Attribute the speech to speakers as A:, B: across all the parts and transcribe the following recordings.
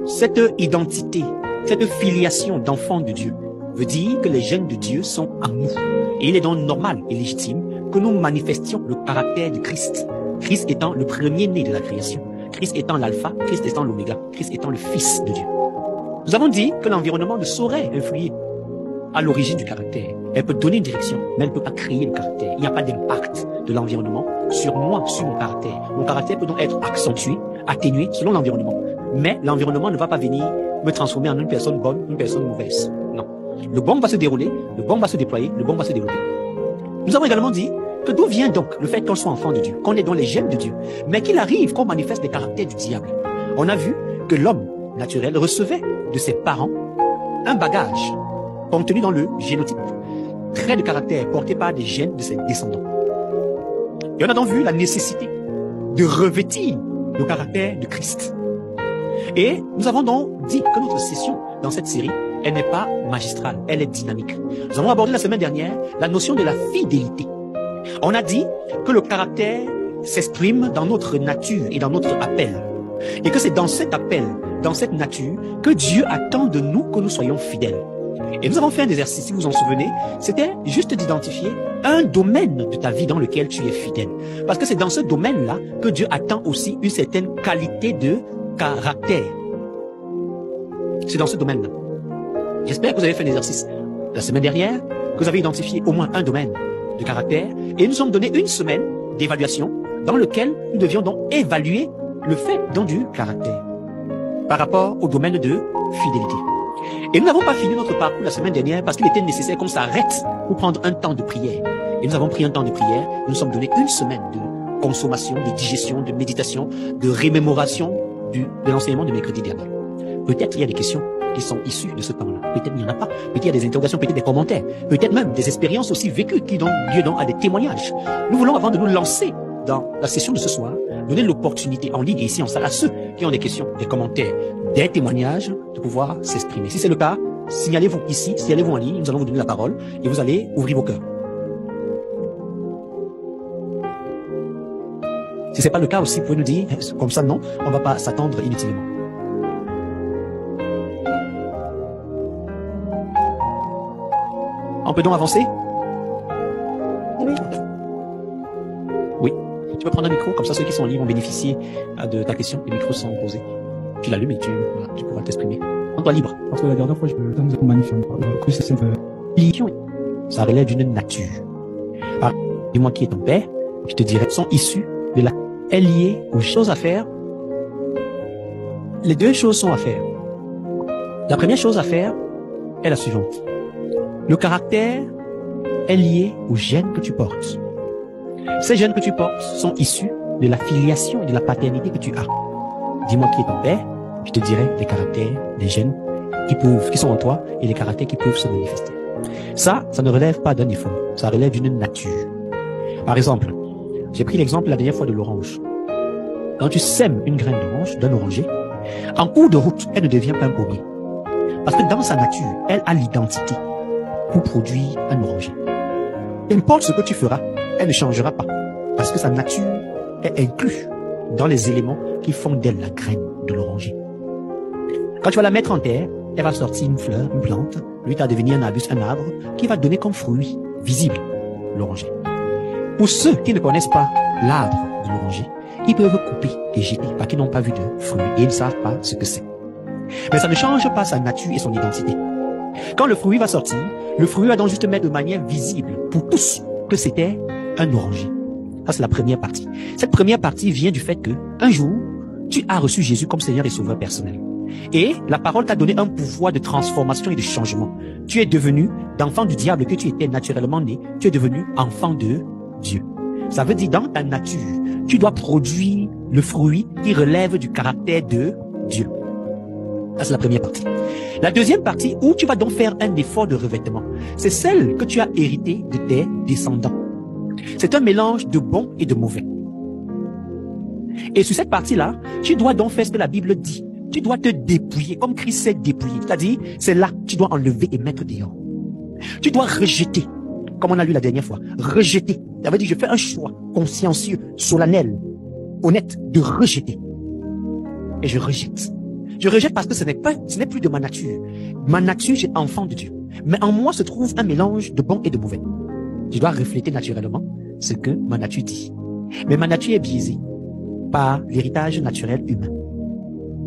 A: Cette identité, cette filiation d'enfant de Dieu veut dire que les gènes de Dieu sont en nous. Et il est donc normal et légitime que nous manifestions le caractère de Christ. Christ étant le premier-né de la création. Christ étant l'alpha, Christ étant l'oméga, Christ étant le Fils de Dieu. Nous avons dit que l'environnement ne saurait influer à l'origine du caractère. Elle peut donner une direction, mais elle ne peut pas créer le caractère. Il n'y a pas d'impact de l'environnement sur moi, sur mon caractère. Mon caractère peut donc être accentué, atténué selon l'environnement. Mais l'environnement ne va pas venir me transformer en une personne bonne, une personne mauvaise. Non. Le bon va se dérouler, le bon va se déployer, le bon va se développer. Nous avons également dit que d'où vient donc le fait qu'on soit enfant de Dieu, qu'on est dans les gènes de Dieu, mais qu'il arrive qu'on manifeste les caractères du diable. On a vu que l'homme naturel recevait de ses parents un bagage contenu dans le génotype, trait de caractère porté par des gènes de ses descendants. Et on a donc vu la nécessité de revêtir le caractère de Christ. Et nous avons donc dit que notre session dans cette série, elle n'est pas magistrale, elle est dynamique. Nous avons abordé la semaine dernière la notion de la fidélité. On a dit que le caractère s'exprime dans notre nature et dans notre appel. Et que c'est dans cet appel, dans cette nature, que Dieu attend de nous que nous soyons fidèles. Et nous avons fait un exercice, si vous vous en souvenez, c'était juste d'identifier un domaine de ta vie dans lequel tu es fidèle. Parce que c'est dans ce domaine-là que Dieu attend aussi une certaine qualité de caractère. C'est dans ce domaine-là. J'espère que vous avez fait l'exercice la semaine dernière, que vous avez identifié au moins un domaine de caractère, et nous sommes donné une semaine d'évaluation dans lequel nous devions donc évaluer le fait donc du caractère par rapport au domaine de fidélité. Et nous n'avons pas fini notre parcours la semaine dernière parce qu'il était nécessaire qu'on s'arrête pour prendre un temps de prière. Et nous avons pris un temps de prière, nous nous sommes donné une semaine de consommation, de digestion, de méditation, de remémoration de l'enseignement de mercredi dernier. Peut-être il y a des questions qui sont issues de ce temps-là. Peut-être il n'y en a pas. Peut-être il y a des interrogations, peut-être des commentaires. Peut-être même des expériences aussi vécues qui donnent lieu donc à des témoignages. Nous voulons, avant de nous lancer dans la session de ce soir, donner l'opportunité en ligne et ici en salle à ceux qui ont des questions, des commentaires, des témoignages, de pouvoir s'exprimer. Si c'est le cas, signalez-vous ici, signalez-vous en ligne, nous allons vous donner la parole et vous allez ouvrir vos cœurs. Si c'est pas le cas aussi, vous pouvez nous dire, comme ça non, on ne va pas s'attendre inutilement. On peut donc avancer? Oui. Oui. Tu peux prendre un micro, comme ça ceux qui sont en ligne vont bénéficier de ta question. Les micros sont posés. Tu l'allumes et tu pourras t'exprimer. Rends-toi libre.
B: Parce que la dernière fois, je me donne magnifique. Que c'est cette
A: ça relève d'une nature. Dis-moi qui est ton père, je te dirai, sont issus de la... est liée aux choses à faire. Les deux choses sont à faire. La première chose à faire est la suivante. Le caractère est lié aux gènes que tu portes. Ces gènes que tu portes sont issus de la filiation et de la paternité que tu as. Dis-moi qui est ton père, je te dirai les caractères, les gènes qui sont en toi et les caractères qui peuvent se manifester. Ça ne relève pas d'un effort, ça relève d'une nature. Par exemple, j'ai pris l'exemple la dernière fois de l'orange. Quand tu sèmes une graine d'orange, d'un oranger, en cours de route, elle ne devient pas un pommier. Parce que dans sa nature, elle a l'identité pour produire un oranger. Importe ce que tu feras, elle ne changera pas. Parce que sa nature est inclue dans les éléments qui font d'elle la graine de l'oranger. Quand tu vas la mettre en terre, elle va sortir une fleur, une plante, lui va devenir un arbuste, un arbre, qui va donner comme fruit visible l'oranger. Pour ceux qui ne connaissent pas l'arbre de l'oranger, ils peuvent couper et jeter parce qu'ils n'ont pas vu de fruit et ils ne savent pas ce que c'est. Mais ça ne change pas sa nature et son identité. Quand le fruit va sortir, le fruit va donc juste mettre de manière visible pour tous que c'était un oranger. Ça, c'est la première partie. Cette première partie vient du fait que, un jour, tu as reçu Jésus comme Seigneur et Sauveur personnel. Et la parole t'a donné un pouvoir de transformation et de changement. Tu es devenu, d'enfant du diable que tu étais naturellement né, tu es devenu enfant de Dieu. Ça veut dire, dans ta nature, tu dois produire le fruit qui relève du caractère de Dieu. Ça, c'est la première partie. La deuxième partie, où tu vas donc faire un effort de revêtement, c'est celle que tu as héritée de tes descendants. C'est un mélange de bon et de mauvais. Et sur cette partie-là, tu dois donc faire ce que la Bible dit. Tu dois te dépouiller, comme Christ s'est dépouillé. C'est-à-dire, c'est là que tu dois enlever et mettre dehors. Tu dois rejeter, comme on a lu la dernière fois. Rejeter. Ça veut dire, je fais un choix consciencieux, solennel, honnête, de rejeter. Et je rejette. Je rejette parce que ce n'est plus de ma nature. Ma nature, j'ai enfant de Dieu. Mais en moi se trouve un mélange de bon et de mauvais. Je dois refléter naturellement ce que ma nature dit. Mais ma nature est biaisée par l'héritage naturel humain.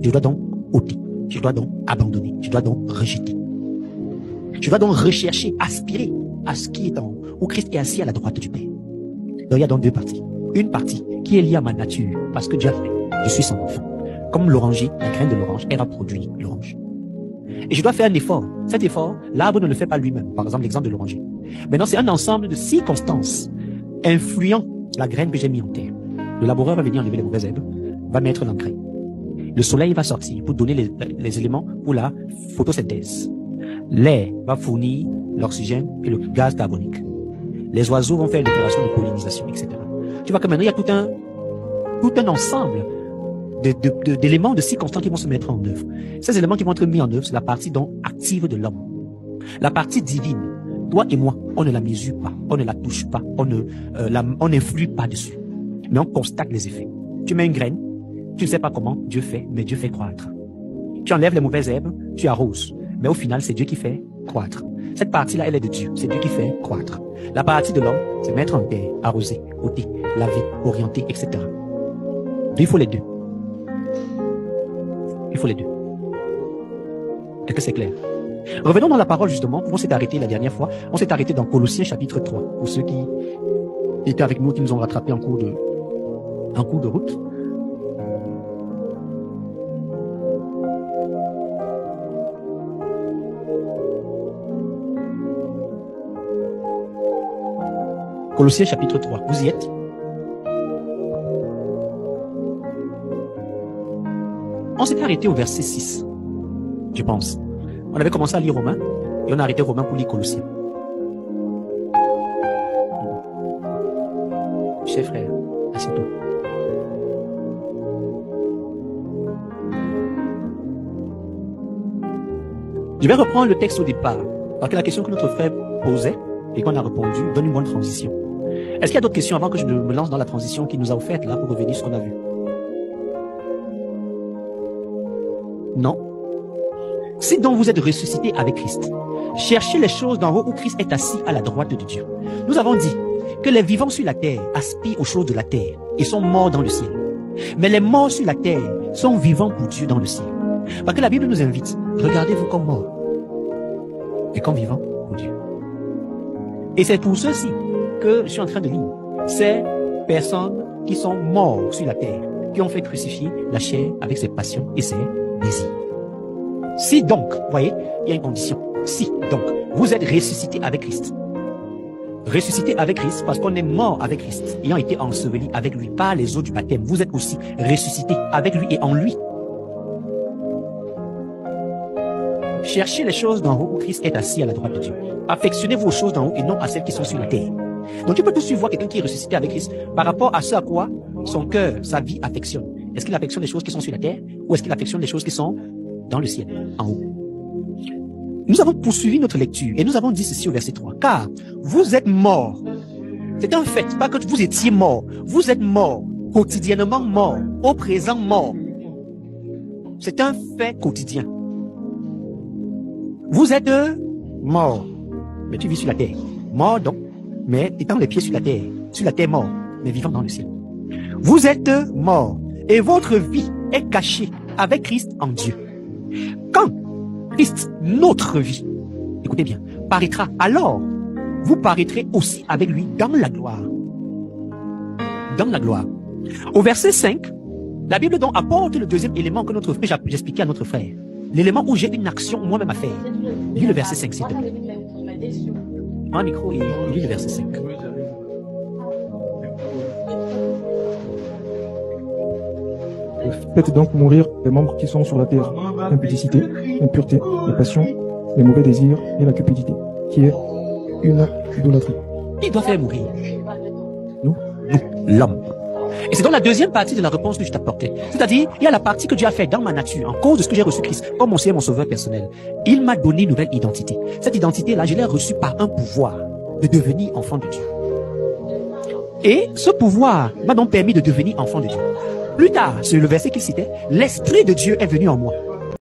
A: Je dois donc ôter. Je dois donc abandonner. Je dois donc rejeter. Je dois donc rechercher, aspirer à ce qui est en haut, où Christ est assis à la droite du Père. Donc il y a donc deux parties. Une partie qui est liée à ma nature, parce que Dieu a fait. Je suis son enfant. Comme l'oranger, la graine de l'orange, elle va produire l'orange. Et je dois faire un effort. Cet effort, l'arbre ne le fait pas lui-même. Par exemple, l'exemple de l'oranger. Maintenant, c'est un ensemble de circonstances influant la graine que j'ai mis en terre. Le laboureur va venir enlever les mauvaises herbes, va mettre l'engrais. Le soleil va sortir pour donner les éléments pour la photosynthèse. L'air va fournir l'oxygène et le gaz carbonique. Les oiseaux vont faire une opération de pollinisation, etc. Tu vois que maintenant, il y a tout un ensemble d'éléments, de circonstances qui vont se mettre en œuvre. Ces éléments qui vont être mis en œuvre, c'est la partie donc active de l'homme. La partie divine, toi et moi, on ne la mesure pas, on ne la touche pas, on n'influe pas dessus. Mais on constate les effets. Tu mets une graine, tu ne sais pas comment Dieu fait, mais Dieu fait croître. Tu enlèves les mauvaises herbes, tu arroses. Mais au final, c'est Dieu qui fait croître. Cette partie-là, elle est de Dieu. C'est Dieu qui fait croître. La partie de l'homme, c'est mettre en terre, arroser, ôter, laver, orienter, etc. Il faut les deux. Il faut les deux. Est-ce que c'est clair? Revenons dans la parole justement. On s'est arrêté la dernière fois. On s'est arrêté dans Colossiens chapitre 3. Pour ceux qui étaient avec nous, qui nous ont rattrapés en cours de route. Colossiens chapitre 3. Vous y êtes? On s'est arrêté au verset 6, je pense. On avait commencé à lire Romains, et on a arrêté Romains pour lire Colossiens. Cher frère, assieds-toi. Je vais reprendre le texte au départ, parce que la question que notre frère posait, et qu'on a répondu, donne une bonne transition. Est-ce qu'il y a d'autres questions avant que je me lance dans la transition qu'il nous a offerte là pour revenir sur ce qu'on a vu? Non. Si donc vous êtes ressuscité avec Christ, cherchez les choses d'en haut où Christ est assis à la droite de Dieu. Nous avons dit que les vivants sur la terre aspirent aux choses de la terre et sont morts dans le ciel. Mais les morts sur la terre sont vivants pour Dieu dans le ciel. Parce que la Bible nous invite, regardez-vous comme morts et comme vivants pour Dieu. Et c'est pour ceux-ci que je suis en train de lire. Ces personnes qui sont morts sur la terre, qui ont fait crucifier la chair avec ses passions et ses désirs. Si donc, vous voyez, il y a une condition. Si donc, vous êtes ressuscité avec Christ. Ressuscité avec Christ parce qu'on est mort avec Christ, ayant été enseveli avec lui par les eaux du baptême. Vous êtes aussi ressuscité avec lui et en lui. Cherchez les choses d'en haut où Christ est assis à la droite de Dieu. Affectionnez vos choses d'en haut et non à celles qui sont sur la terre. Donc tu peux tout de suite voir quelqu'un qui est ressuscité avec Christ par rapport à ce à quoi son cœur, sa vie affectionne. Est-ce qu'il affectionne les choses qui sont sur la terre ou est-ce qu'il affectionne les choses qui sont dans le ciel, en haut? Nous avons poursuivi notre lecture et nous avons dit ceci au verset 3. Car vous êtes morts. C'est un fait, pas que vous étiez morts. Vous êtes morts, quotidiennement morts, au présent morts. C'est un fait quotidien. Vous êtes morts, mais tu vis sur la terre. Mort donc, mais étant les pieds sur la terre mort, mais vivant dans le ciel. Vous êtes morts et votre vie est cachée avec Christ en Dieu. Quand Christ, notre vie, écoutez bien, paraîtra, alors vous paraîtrez aussi avec lui dans la gloire. Dans la gloire. Au verset 5, la Bible donc apporte le deuxième élément que notre frère, j'expliquais à notre frère. L'élément où j'ai une action moi-même à faire. Lis le verset 5, s'il te plaît. Un micro, il lit le verset 5.
B: Faites donc mourir les membres qui sont sur la terre, l'impudicité, l'impureté, les passions, les mauvais désirs et la cupidité, qui est une idolâtrie.
A: Qui doit faire mourir? Nous, l'homme. Et c'est donc la deuxième partie de la réponse que je t'apportais. C'est-à-dire, il y a la partie que Dieu a fait dans ma nature, en cause de ce que j'ai reçu Christ, comme mon Seigneur, mon sauveur personnel. Il m'a donné une nouvelle identité. Cette identité-là, je l'ai reçue par un pouvoir de devenir enfant de Dieu. Et ce pouvoir m'a donc permis de devenir enfant de Dieu. Plus tard, sur le verset qu'il citait, l'Esprit de Dieu est venu en moi.